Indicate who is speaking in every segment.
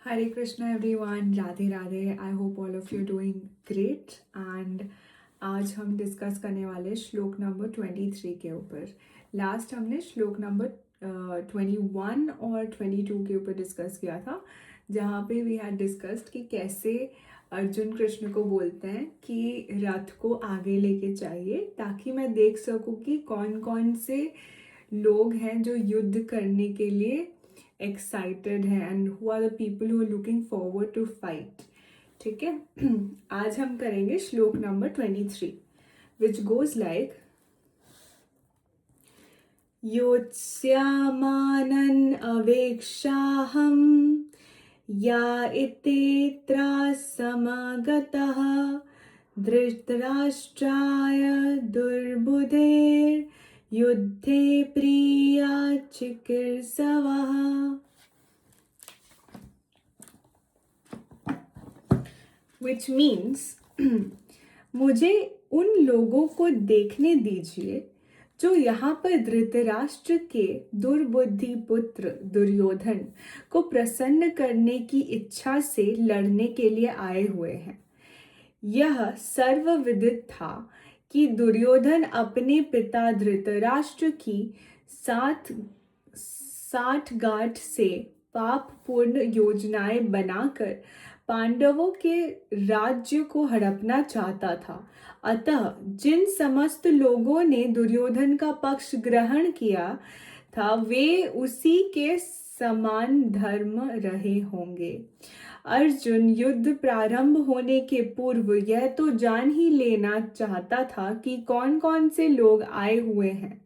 Speaker 1: Hare Krishna everyone, Radhe Radhe. I hope all of you doing great. And आज हम discuss करने वाले श्लोक नंबर 23 के ऊपर. लास्ट हमने श्लोक नंबर 21 और 22 के ऊपर डिस्कस किया था, जहाँ पे वी हैड डिस्कस्ड कि कैसे अर्जुन कृष्ण को बोलते हैं कि रथ को आगे लेके चाहिए ताकि मैं देख सकूं कि कौन कौन से लोग हैं जो युद्ध करने के लिए एक्साइटेड है and who are the people who are looking forward to fight. ठीक है. आज हम करेंगे shloka number 23 which goes like योत्स्यामानन अवेक्षाहम या इतेत्रा समागतः धृतराष्ट्राय दुर्बुधेर युद्धे प्रिया चिकीर्षवः. विच मीन्स मुझे उन लोगों को देखने दीजिए जो यहाँ पर धृतराष्ट्र के दुर्बुद्धि पुत्र दुर्योधन को प्रसन्न करने की इच्छा से लड़ने के लिए आए हुए हैं. यह सर्वविदित था कि दुर्योधन अपने पिता धृतराष्ट्र की साठगांठ से पापपूर्ण योजनाएं बनाकर पांडवों के राज्य को हड़पना चाहता था. अतः जिन समस्त लोगों ने दुर्योधन का पक्ष ग्रहण किया था वे उसी के समान धर्म रहे होंगे. अर्जुन युद्ध प्रारंभ होने के पूर्व यह तो जान ही लेना चाहता था कि कौन कौन से लोग आए हुए हैं,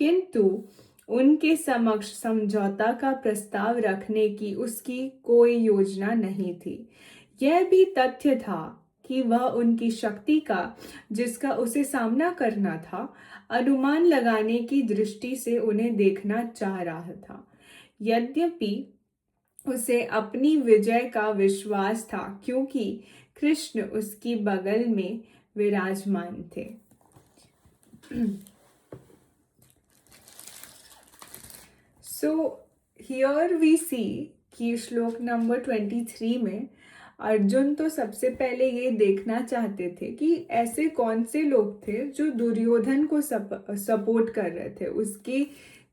Speaker 1: किंतु उनके समक्ष समझौता का प्रस्ताव रखने की उसकी कोई योजना नहीं थी. यह भी तथ्य था कि वह उनकी शक्ति का, जिसका उसे सामना करना था, अनुमान लगाने की दृष्टि से उन्हें देखना चाह रहा था. यद्यपि उसे अपनी विजय का विश्वास था क्योंकि कृष्ण उसकी बगल में विराजमान थे. सो हियर वी सी कि श्लोक नंबर 23 में अर्जुन तो सबसे पहले ये देखना चाहते थे कि ऐसे कौन से लोग थे जो दुर्योधन को सपोर्ट कर रहे थे, उसकी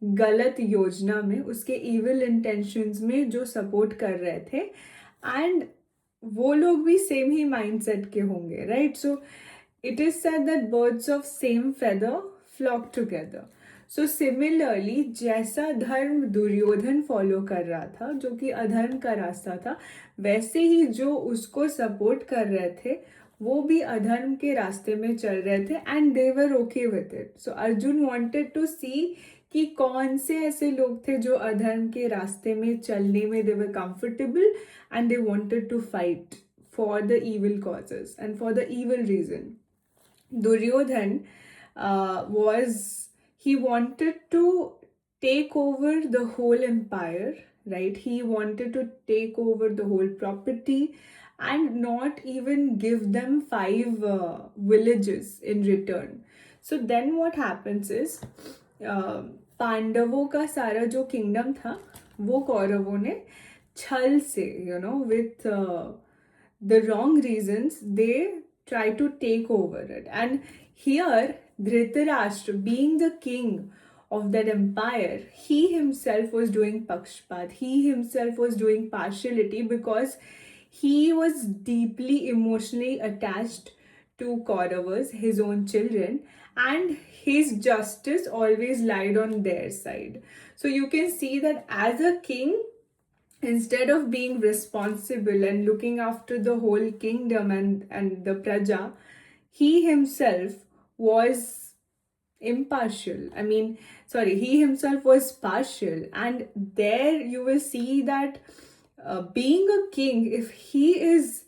Speaker 1: गलत योजना में, उसके इविल इंटेंशंस में जो सपोर्ट कर रहे थे, एंड वो लोग भी सेम ही माइंडसेट के होंगे, right. So it is said that birds of same feather flock together. So similarly जैसा धर्म दुर्योधन फॉलो कर रहा था जो कि अधर्म का रास्ता था, वैसे ही जो उसको सपोर्ट कर रहे थे वो भी अधर्म के रास्ते में चल रहे थे and they were okay with it. So Arjun wanted to see कि कौन से ऐसे लोग थे जो अधर्म के रास्ते में चलने में they were comfortable and they wanted to fight for the evil causes and for the evil reason. Duryodhan he wanted to take over the whole empire, right? He wanted to take over the whole property and not even give them 5 villages in return. So then what happens is पांडवों का सारा जो kingdom था वो कौरवों ने छल से, with the wrong reasons, they try to take over it. And here Dhritarashtra, being the king of that empire, he himself was doing pakshpat, he himself was doing partiality because he was deeply emotionally attached to Kauravas, his own children, and his justice always lied on their side. So you can see that as a king, instead of being responsible and looking after the whole kingdom and the praja, he himself was impartial. He himself was partial. And there you will see that being a king, if he is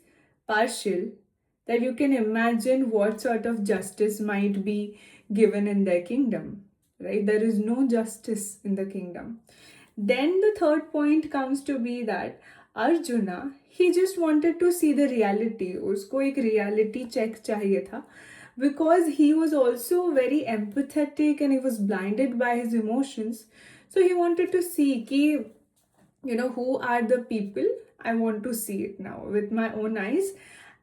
Speaker 1: partial, that you can imagine what sort of justice might be given in their kingdom, right? There is no justice in the kingdom. Then the third point comes to be that Arjuna, he just wanted to see the reality. उसको एक reality check चाहिए था, because he was also very empathetic and he was blinded by his emotions. So he wanted to see कि who are the people? I want to see it now with my own eyes.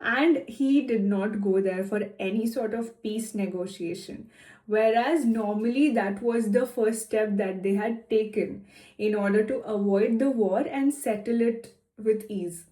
Speaker 1: And he did not go there for any sort of peace negotiation. Whereas normally that was the first step that they had taken in order to avoid the war and settle it with ease.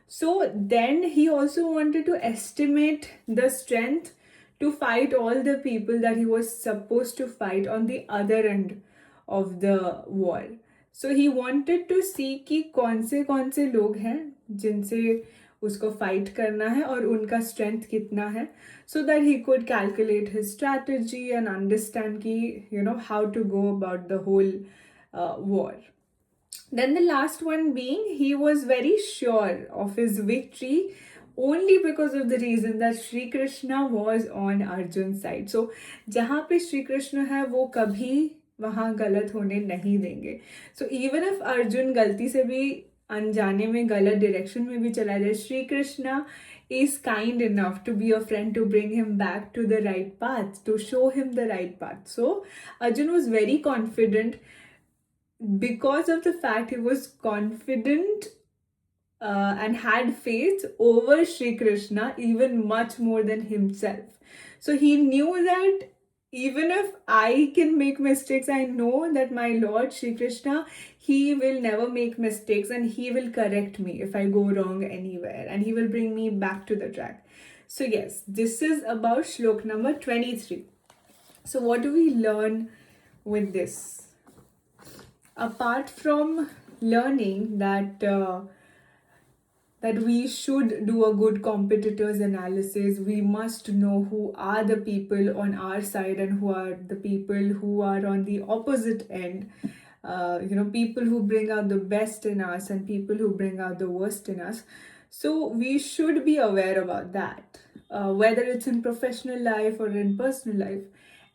Speaker 1: So then he also wanted to estimate the strength to fight all the people that he was supposed to fight on the other end of the war. So he wanted to see कि कौन से लोग हैं जिनसे उसको fight करना है और उनका strength कितना है, so that he could calculate his strategy and understand कि how to go about the whole war. Then the last one being, he was very sure of his victory only because of the reason that Shri Krishna was on Arjun's side. So जहाँ पे श्री कृष्ण है वो कभी वहाँ गलत होने नहीं देंगे. So even if Arjun गलती से भी अनजाने में गलत direction में भी चला जाए, Shri Krishna is kind enough to be a friend to bring him back to the right path, to show him the right path. So Arjun was very confident because of the fact he was confident and had faith over Sri Krishna even much more than himself. So he knew that even if I can make mistakes, I know that my Lord Sri Krishna, he will never make mistakes and he will correct me if I go wrong anywhere and he will bring me back to the track. So yes, this is about shlok number 23. So what do we learn with this? Apart from learning that we should do a good competitors analysis, we must know who are the people on our side and who are the people who are on the opposite end. People who bring out the best in us and people who bring out the worst in us. So we should be aware about that, whether it's in professional life or in personal life.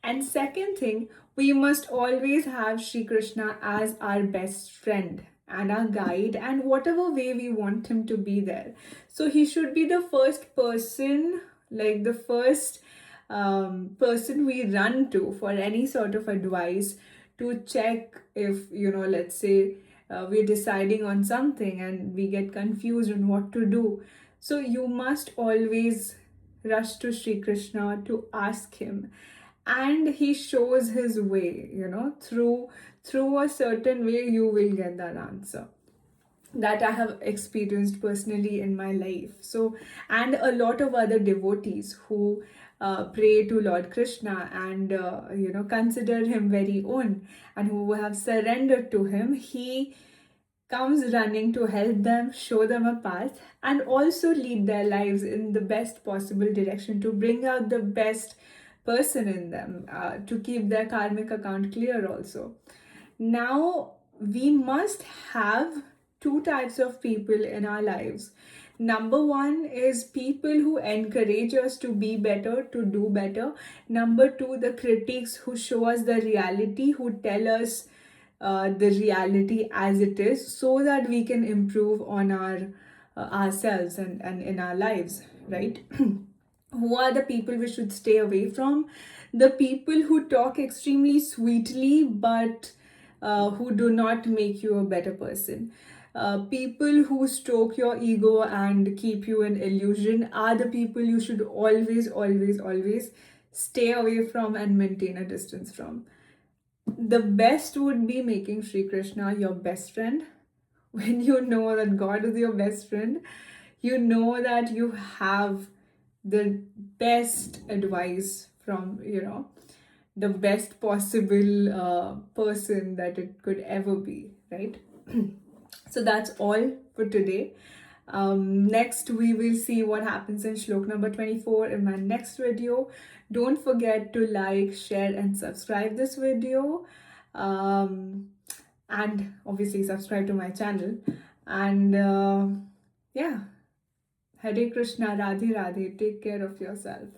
Speaker 1: And second thing, we must always have Sri Krishna as our best friend and our guide, and whatever way we want him to be there. So he should be the first person, like the first person we run to for any sort of advice, to check if, let's say we're deciding on something and we get confused on what to do. So you must always rush to Sri Krishna to ask him, and he shows his way, through a certain way you will get that answer. That I have experienced personally in my life. So, and a lot of other devotees who pray to Lord Krishna and consider him very own, and who have surrendered to him, he comes running to help them, show them a path, and also lead their lives in the best possible direction, to bring out the best person in them, to keep their karmic account clear also. Now, we must have two types of people in our lives. Number one is people who encourage us to be better, to do better. Number two, the critics who show us the reality, who tell us the reality as it is, so that we can improve on ourselves and in our lives, right? Who are the people we should stay away from? The people who talk extremely sweetly but who do not make you a better person. People who stroke your ego and keep you in illusion are the people you should always, always, always stay away from and maintain a distance from. The best would be making Sri Krishna your best friend. When you know that God is your best friend, you know that you have the best advice from, the best possible person that it could ever be, right? So that's all for today. Next, we will see what happens in shlok number 24 in my next video. Don't forget to like, share, and subscribe this video. And obviously subscribe to my channel. And yeah, Hare Krishna, Radhe Radhe. Take care of yourself.